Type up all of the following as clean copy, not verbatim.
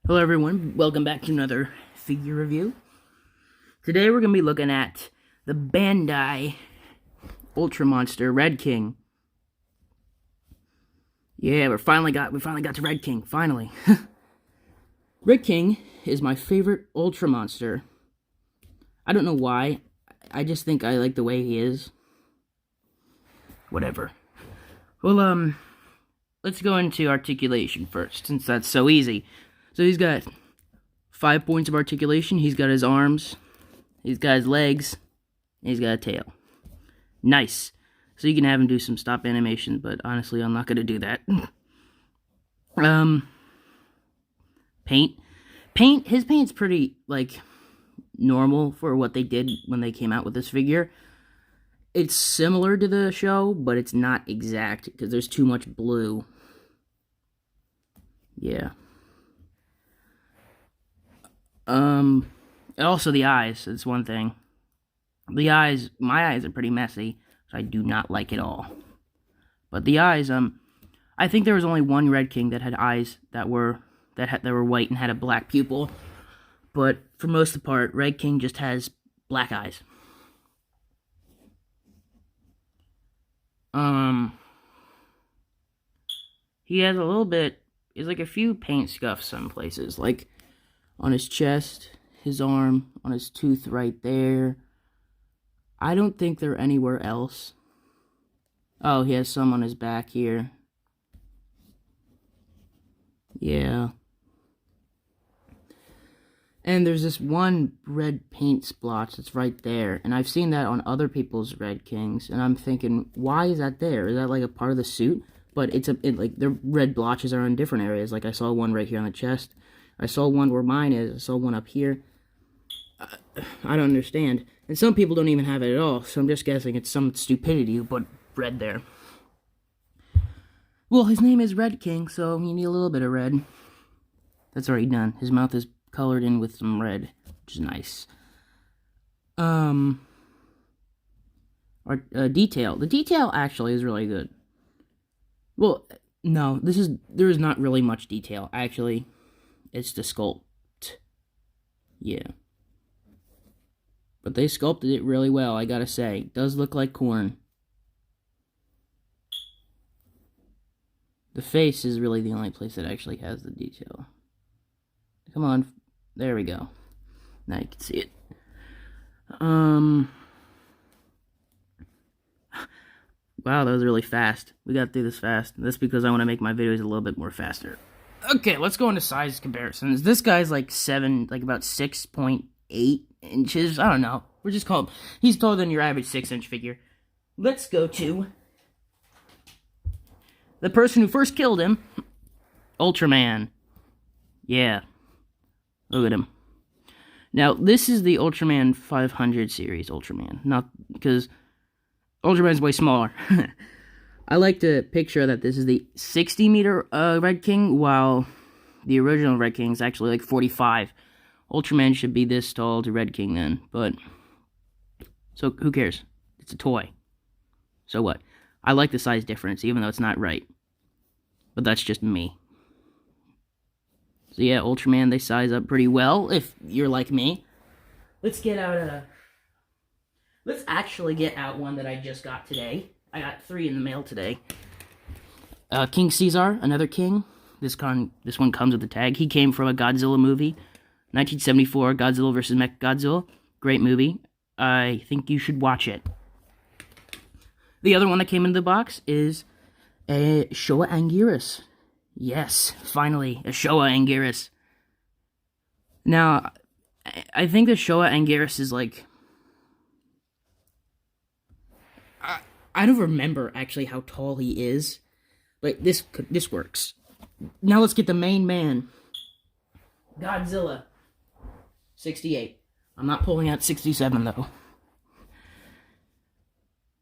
Hello everyone, welcome back to another figure review. Today we're going to be looking at the Bandai Ultra Monster Red King. Yeah, we finally got to Red King, finally. Red King is my favorite Ultra Monster. I don't know why, I just think I like the way he is. Whatever. Well, let's go into articulation first, since that's so easy. So he's got 5 points of articulation. He's got his arms. He's got his legs. And he's got a tail. Nice. So you can have him do some stop animations, but honestly, I'm not going to do that. Paint. His paint's pretty, normal for what they did when they came out with this figure. It's similar to the show, but it's not exact, because there's too much blue. Yeah. Also the eyes, that's one thing. The eyes, my eyes are pretty messy, so I do not like it all. But the eyes, I think there was only one Red King that had eyes that were white and had a black pupil. But for most of the part, Red King just has black eyes. He has a little bit, there's like a few paint scuffs some places, like on his chest, his arm, on his tooth right there. I don't think they're anywhere else. Oh, he has some on his back here. Yeah. And there's this one red paint splotch that's right there, and I've seen that on other people's Red Kings, and I'm thinking, why is that there? Is that like a part of the suit? But the red blotches are in different areas. Like I saw one right here on the chest. I saw one where mine is. I saw one up here. I don't understand. And some people don't even have it at all, so I'm just guessing it's some stupidity who put red there. Well, his name is Red King, so you need a little bit of red. That's already done. His mouth is colored in with some red, which is nice. Detail. The detail actually is really good. Well, no, there is not really much detail, actually. It's the sculpt. Yeah. But they sculpted it really well, I gotta say. It does look like corn. The face is really the only place that actually has the detail. Come on. There we go. Now you can see it. Wow, that was really fast. We got through this fast. That's because I want to make my videos a little bit more faster. Okay, let's go into size comparisons. This guy's about 6.8 inches. I don't know. We're just called. He's taller than your average 6-inch figure. Let's go to the person who first killed him, Ultraman. Yeah. Look at him. Now, this is the Ultraman 500 series Ultraman. Not because Ultraman's way smaller. I like to picture that this is the 60-meter Red King, while the original Red King is actually like 45. Ultraman should be this tall to Red King then, but so who cares? It's a toy. So what? I like the size difference, even though it's not right. But that's just me. So yeah, Ultraman, they size up pretty well, if you're like me. Let's actually get out one that I just got today. I got 3 in the mail today. King Caesar, another king. This one comes with a tag. He came from a Godzilla movie. 1974, Godzilla vs. Mechagodzilla. Great movie. I think you should watch it. The other one that came into the box is a Showa Anguirus. Yes, finally, a Showa Anguirus. Now, I think the Showa Anguirus is like... I don't remember, actually, how tall he is. But this works. Now let's get the main man. Godzilla. 68. I'm not pulling out 67, though.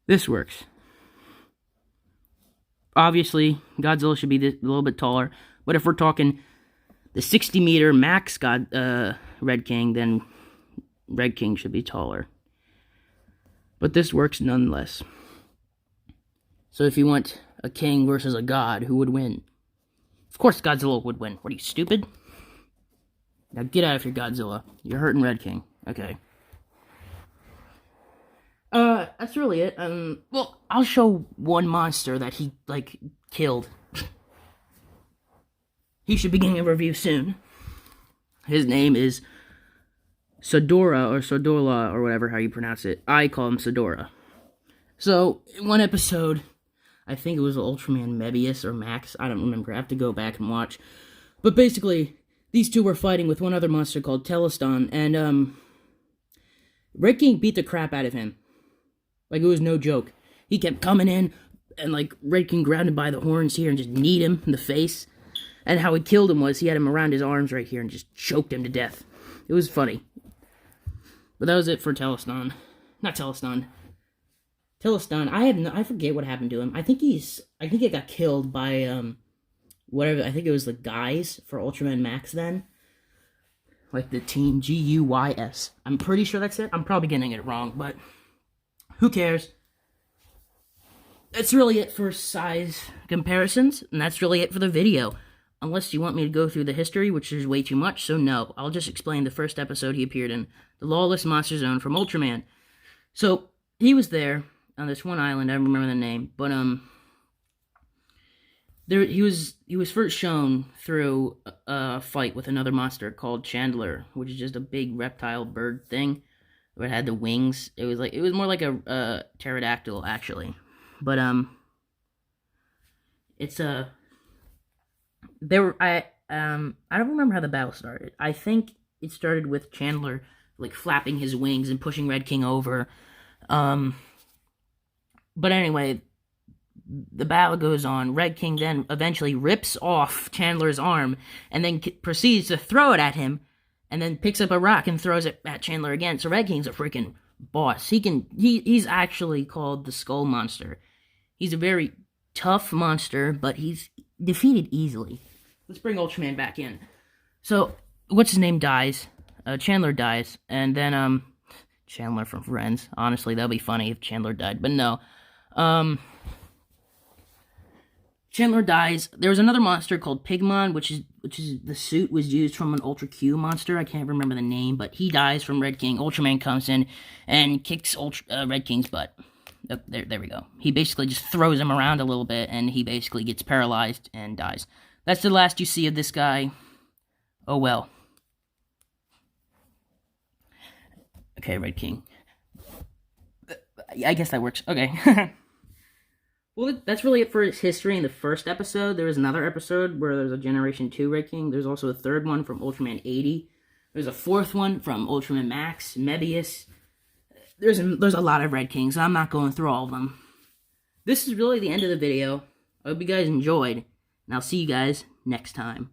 This works. Obviously, Godzilla should be a little bit taller. But if we're talking the 60-meter max Red King, then Red King should be taller. But this works nonetheless. So if you want a king versus a god, who would win? Of course Godzilla would win. What are you, stupid? Now get out of here, Godzilla. You're hurting Red King. Okay. That's really it. Well, I'll show one monster that he, like, killed. He should be getting a review soon. His name is Sodora, or Sodola, or whatever, how you pronounce it. I call him Sodora. So, in one episode, I think it was Ultraman Mebius or Max, I don't remember, I have to go back and watch. But basically, these two were fighting with one other monster called Teleston, and, Red King beat the crap out of him. Like, it was no joke. He kept coming in, and, like, Red King grabbed him by the horns here and just kneed him in the face. And how he killed him was he had him around his arms right here and just choked him to death. It was funny. But that was it for Teleston. Not Teleston. Teleston, I forget what happened to him. I think he got killed by, whatever, I think it was the guys for Ultraman Max then. Like the team, G-U-Y-S. I'm pretty sure that's it. I'm probably getting it wrong, but who cares? That's really it for size comparisons, and that's really it for the video. Unless you want me to go through the history, which is way too much, so no. I'll just explain the first episode he appeared in, the Lawless Monster Zone from Ultraman. So, he was there on this one island, I don't remember the name, but, he was first shown through a fight with another monster called Chandler, which is just a big reptile bird thing, where it had the wings. It was more like a pterodactyl, actually. But, it's a... I don't remember how the battle started. I think it started with Chandler, like, flapping his wings and pushing Red King over. But anyway, the battle goes on. Red King then eventually rips off Chandler's arm and then proceeds to throw it at him, and then picks up a rock and throws it at Chandler again. So Red King's a freaking boss. He's actually called the Skull Monster. He's a very tough monster, but he's defeated easily. Let's bring Ultraman back in. So, what's his name dies. Chandler dies, and then, Chandler from Friends. Honestly, that'd be funny if Chandler died, but no. Chandler dies. There was another monster called Pigmon, which is the suit was used from an Ultra Q monster. I can't remember the name, but he dies from Red King. Ultraman comes in and kicks Red King's butt. Oh, there we go. He basically just throws him around a little bit, and he basically gets paralyzed and dies. That's the last you see of this guy. Oh well. Okay, Red King. I guess that works. Okay. Well, that's really it for his history in the first episode. There was another episode where there's a Generation 2 Red King. There's also a third one from Ultraman 80. There's a fourth one from Ultraman Max, Mebius. There's a lot of Red Kings, so I'm not going through all of them. This is really the end of the video. I hope you guys enjoyed, and I'll see you guys next time.